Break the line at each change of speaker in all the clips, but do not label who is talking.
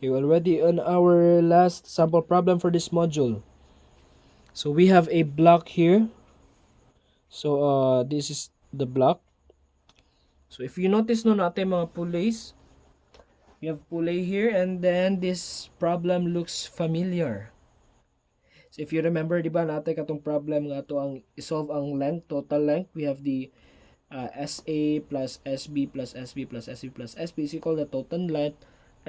Okay, already on our last sample problem for this module. So we have a block here. So this is the block. So if you notice no natin mga pulleys, we have pulley here, and then this problem looks familiar. So if you remember, di ba natin katong problem nga to ang isolve ang length, total length, we have the SA plus SB plus SB plus SB plus SB is equal to the total length,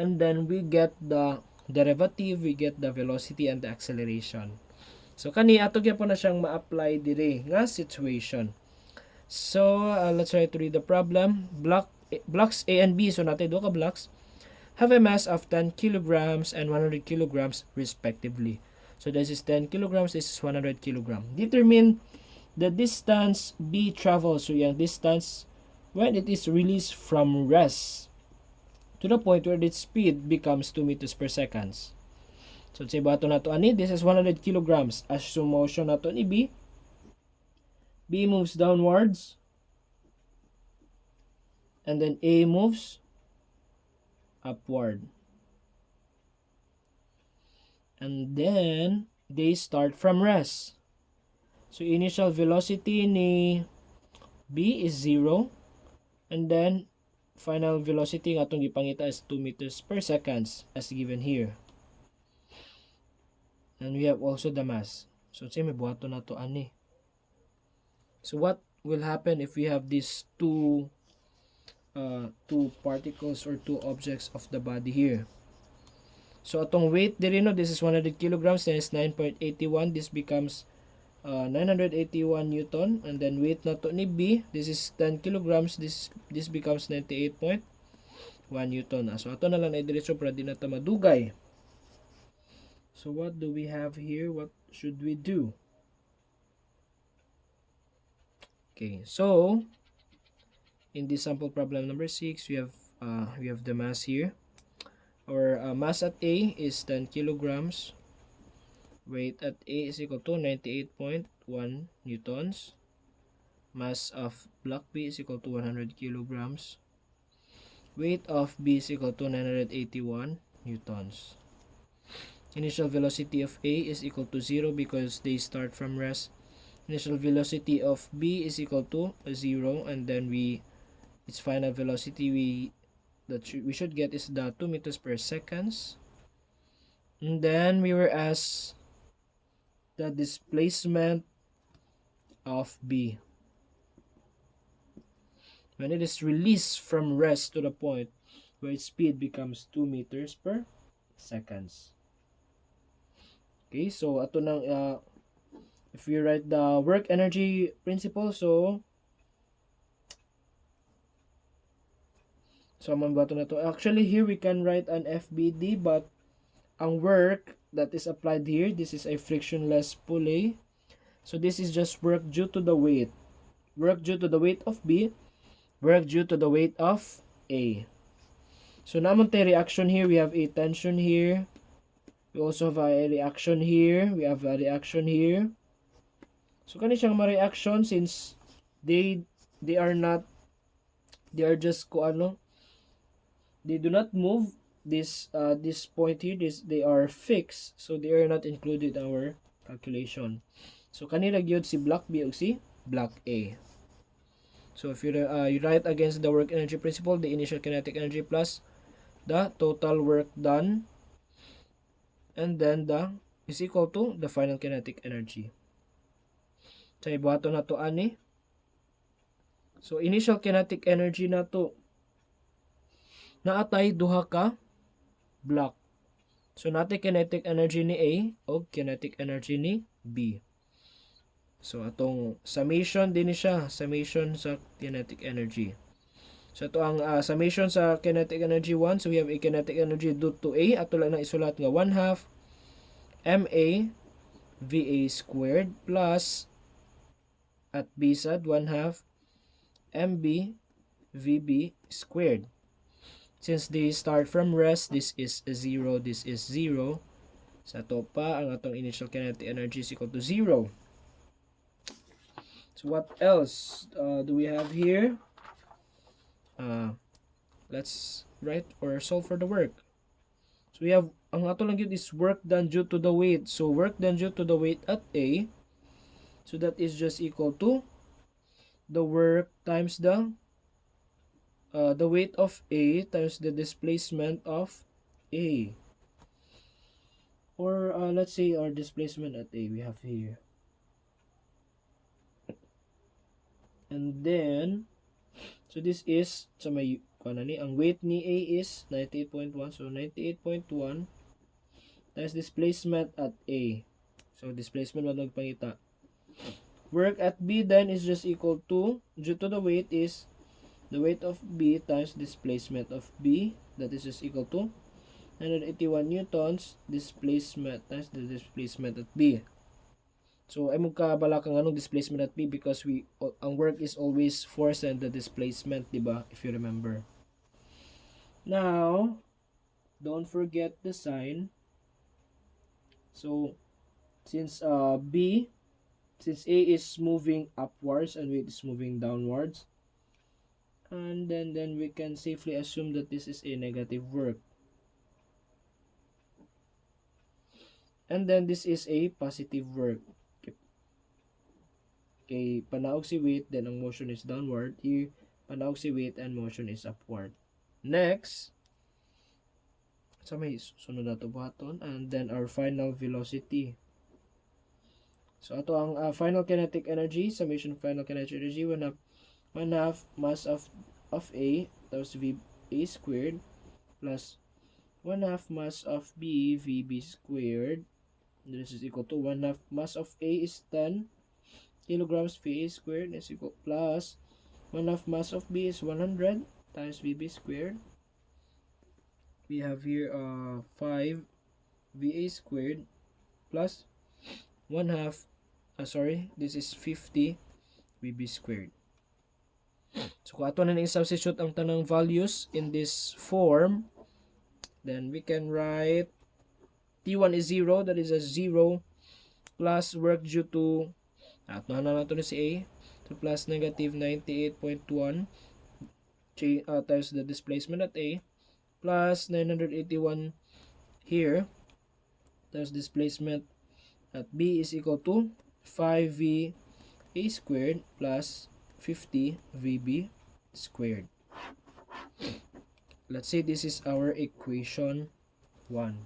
and then we get the derivative, we get the velocity and the acceleration. So kani ato gyud po na siyang ma-apply dire nga situation. So let's try to read the problem. Blocks A and B, so natin duha ka blocks have a mass of 10 kilograms and 100 kilograms respectively. So this is 10 kilograms, this is 100 kilograms. Determine the distance B travels. So yung distance when it is released from rest to the point where its speed becomes 2 meters per second. So say bato na to ani, this is 100 kilograms. As motion na to ni B, B moves downwards, and then A moves upward. And then they start from rest. So initial velocity ni B is 0, and then final velocity nga itong gipangita is 2 meters per second as given here. And we have also the mass. So say may buhato na to ani. So what will happen if we have these two particles or two objects of the body here? So atong weight diri no, this is 100 kilograms, then is 9.81. This becomes 981 Newton, and then weight na to ni B, this is 10 kilograms, this becomes 98.1 Newton. So ato na lang na diretso para di na ta madugay. So what do we have here? What should we do? Okay, so in this sample problem number 6, we have the mass here. Our mass at A is 10 kilograms. Weight at A is equal to 98.1 newtons. Mass of block B is equal to 100 kilograms. Weight of B is equal to 981 newtons. Initial velocity of A is equal to 0 because they start from rest. Initial velocity of B is equal to 0, and then its final velocity we should get is the 2 meters per second. And then we were asked the displacement of B when it is released from rest to the point where its speed becomes 2 meters per second. Okay, so ato nang if we write the work energy principle, so man ba na to? Actually here we can write an FBD, but ang work that is applied here, this is a frictionless pulley. So this is just work due to the weight. Work due to the weight of B, work due to the weight of A. So naman tayo reaction here, we have a tension here. We also have a reaction here. We have a reaction here. So kani siyang ma-reaction since they are just they do not move this point here, they are fixed, so they are not included in our calculation. So kanila gyud si block B ug si block A. So if you write against the work energy principle, the initial kinetic energy plus the total work done, and then the is equal to the final kinetic energy. So ibuhato na to ani. So initial kinetic energy na to naatay duha ka block. So natin kinetic energy ni A o kinetic energy ni B. So atong summation din ni siya, summation sa kinetic energy. So ito ang summation sa kinetic energy 1. So we have a kinetic energy due to A. Ato lang na isulat nga 1/2 MA VA squared plus at B sad 1/2 MB VB squared. Since they start from rest, this is 0, this is 0. Sa to pa, ang atong initial kinetic energy is equal to 0. So what else do we have here? Let's write or solve for the work. So we have, ang ato lang yun is work done due to the weight. So work done due to the weight at A. So that is just equal to the work times the weight of A times the displacement of A. Or let's say our displacement at A we have here. And then, so this is, sa may, ang weight ni A is 98.1. So 98.1 times displacement at A. So displacement wag nagpangita. Work at B then is just equal to, due to the weight is the weight of B times displacement of B. That is just equal to 981 newtons displacement times the displacement at B. So ay magkabala kang anong displacement at B because ang work is always force and the displacement, diba? If you remember. Now, don't forget the sign. So since since A is moving upwards and weight is moving downwards, and then we can safely assume that this is a negative work. And then this is a positive work. Okay, panaog si weight, then ang motion is downward. Here, panaog si weight and motion is upward. Next, so may sunod na ito buhaton, and then our final velocity. So ato ang final kinetic energy, summation of final kinetic energy, one half mass of A times V A squared plus 1/2 mass of B VB squared. This is equal to 1/2 mass of A is 10 kilograms VA squared is equal plus 1/2 mass of B is 100 times VB squared. We have here 5 VA squared plus 1/2 this is 50 VB squared. So kung ato na substitute ang tanang values in this form, then we can write T1 is 0, that is a 0 plus work due to ato na nato ni si A, so plus negative 98.1 times the displacement at A plus 981 here times displacement at B is equal to 5V A squared plus 50 VB squared. Let's say this is our equation 1.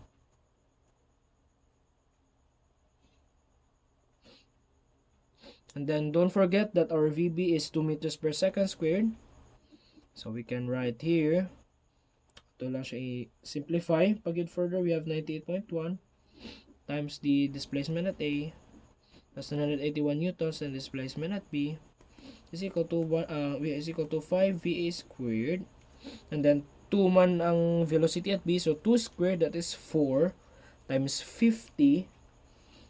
And then don't forget that our VB is 2 meters per second squared. So we can write here, ito lang siya i-simplify. Pag yun further, we have 98.1 times the displacement at A plus 981 newtons and displacement at B is equal to 5 VA squared. And then 2 man ang velocity at B, so 2 squared, that is 4 times 50.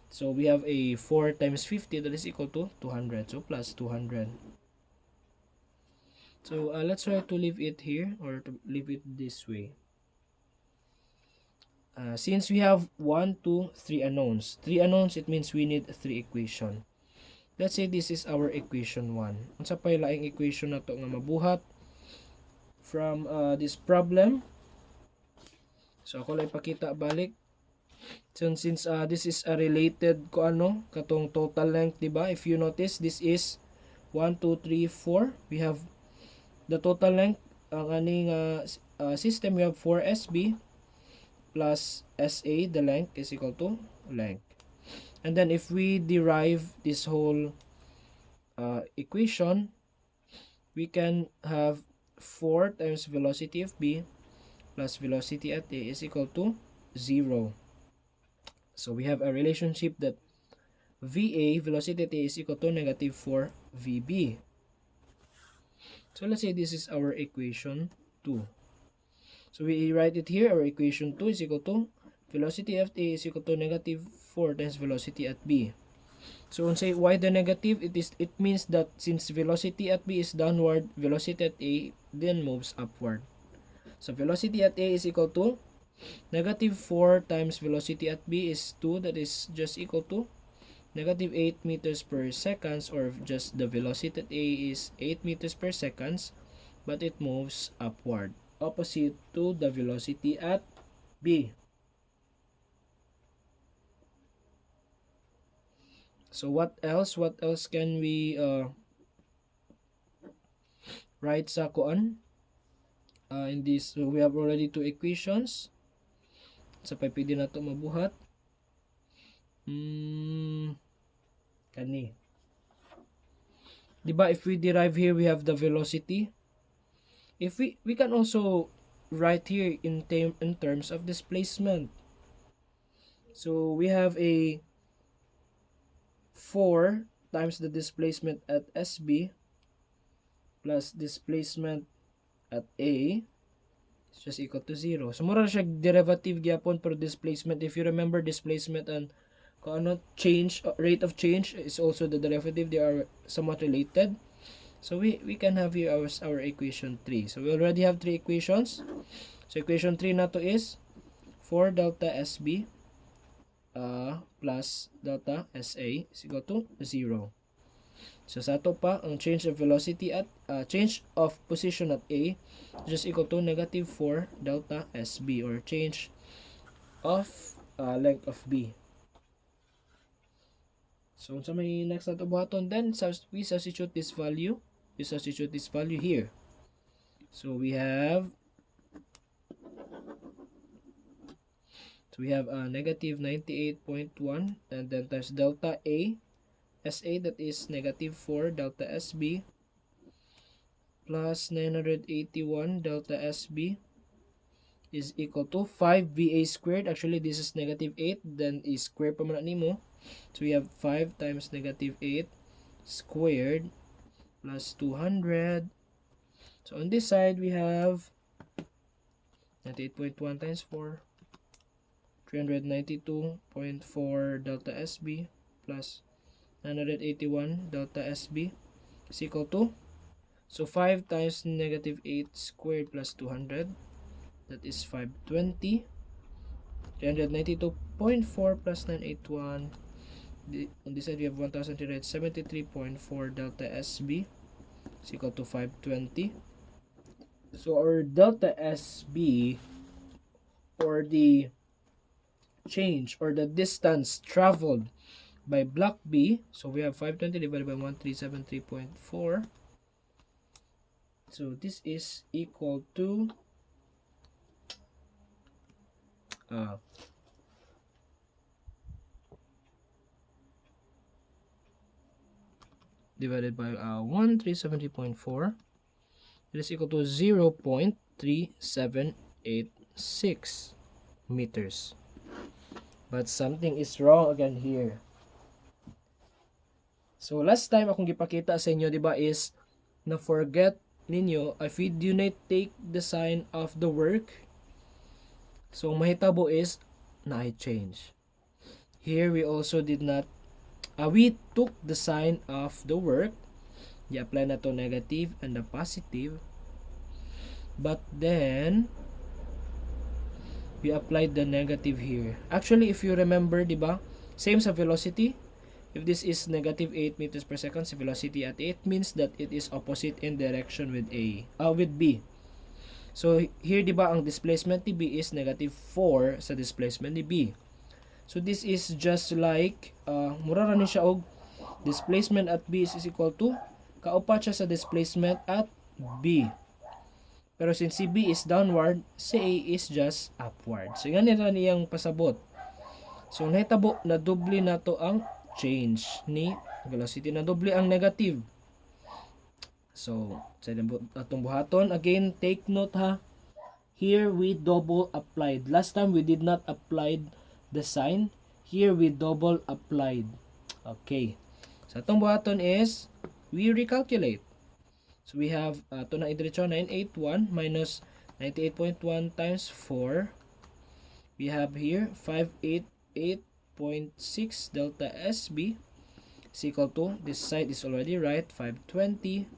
So we have a 4 times 50, that is equal to 200. So plus 200. So let's try to leave it here, or to leave it this way. Since we have 1, 2, 3 unknowns. 3 unknowns, it means we need 3 equation. Let's say this is our equation 1. Unsa pay laing equation na to nga mabuhat from this problem? So ako lang ipakita balik. So since this is a related katong total length, diba? If you notice, this is 1, 2, 3, 4. We have the total length. Ang aning system, we have 4SB plus SA, the length is equal to length. And then if we derive this whole equation, we can have 4 times velocity of B plus velocity at A is equal to 0. So we have a relationship that VA, velocity at A, is equal to negative 4 VB. So let's say this is our equation 2. So we write it here, our equation 2 is equal to velocity at A is equal to negative 4 times velocity at B. So say why the negative? It means that since velocity at B is downward, velocity at A then moves upward. So velocity at A is equal to negative 4 times velocity at B is 2, that is just equal to negative 8 meters per second, or just the velocity at A is 8 meters per second, but it moves upward, opposite to the velocity at B. So what else? What else can we write sa kuan? In this, so we have already two equations. Sa pwede na to mabuhat. Kani. Diba, if we derive here, we have the velocity. If we can also write here in terms of displacement. So we have a 4 times the displacement at SB plus displacement at A is just equal to 0. So mura siya derivative gyapon per displacement. If you remember, displacement and change, rate of change is also the derivative. They are somewhat related. So we can have here our equation 3. So we already have 3 equations. So equation 3 na to is 4 delta SB plus delta SA is equal to 0. So sa ato pa, ang change of velocity at change of position at A is just equal to negative 4 delta SB, or change of length of B. So sa may next na ito buhaton, then we substitute this value. We substitute this value here. So we have negative 98.1, and then times delta A SA, that is negative 4 delta SB plus 981 delta SB is equal to 5 VA squared. Actually, this is negative 8, then is square pa man nimo. So we have 5 times negative 8 squared plus 200. So on this side, we have 98.1 times 4, 392.4 delta SB plus 981 delta SB is equal to, so 5 times negative 8 squared plus 200, that is 520. 392.4 plus 981, on this side we have 1373.4 delta SB is equal to 520. So our delta SB, or the change or the distance traveled by block B, so we have 520 divided by 1373.4. So this is equal to divided by 1370.4, it is equal to 0.3786 meters. But something is wrong again here. So last time akong gipakita sa inyo, diba, is na forget ninyo if we do not take the sign of the work. So mahitabo is na I change. Here we also did not we took the sign of the work. I-apply na to negative and the positive. But then we applied the negative here. Actually, if you remember, diba, same sa velocity. If this is negative 8 meters per second sa velocity at 8, means that it is opposite in direction with with B. So here, diba, ang displacement ni B is negative 4 sa displacement ni B. So this is just like mura ra ni siya og displacement at B is equal to kaupat siya sa displacement at B. Pero since si B is downward, si A is just upward. So ganito na niyang pasabot. So nahitabo na doble na to ang change ni velocity, na doble ang negative. So sa atong buhaton, again, take note ha. Here we double applied. Last time we did not apply the sign. Here we double applied. Okay. So atong buhaton is we recalculate. So we have ito na idiretso 981 minus 98.1 times 4. We have here 588.6 delta SB is equal to, this side is already right, 520.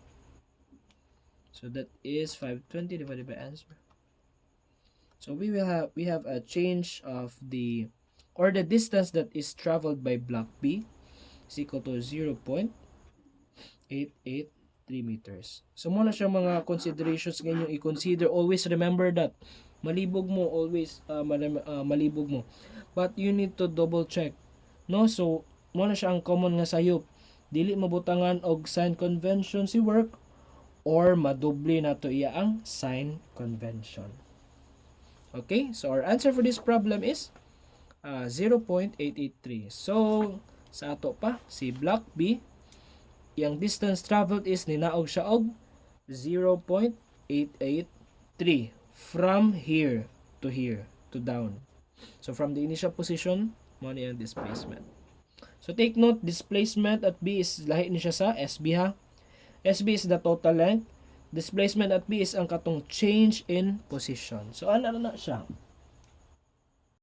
So that is 520 divided by answer. So we have a change of the, or the distance that is traveled by block B is equal to 0.883 meters. So muna siya mga considerations ngayon i-consider. Always remember that. Malibog mo always, malibog mo. But you need to double check. No, so mo na siya ang common nga sayop. Dili mabutangan og sign convention si work or madoble na to iya ang sign convention. Okay, so our answer for this problem is 0.883. So, sa ato pa, si block B, yung distance traveled is ninaog siya og 0.883 from here to down. So, from the initial position, mo na yung displacement. So, take note, displacement at B is lahi ni siya sa SB ha. SB is the total length. Displacement at B is ang katong change in position. So, ano na siya?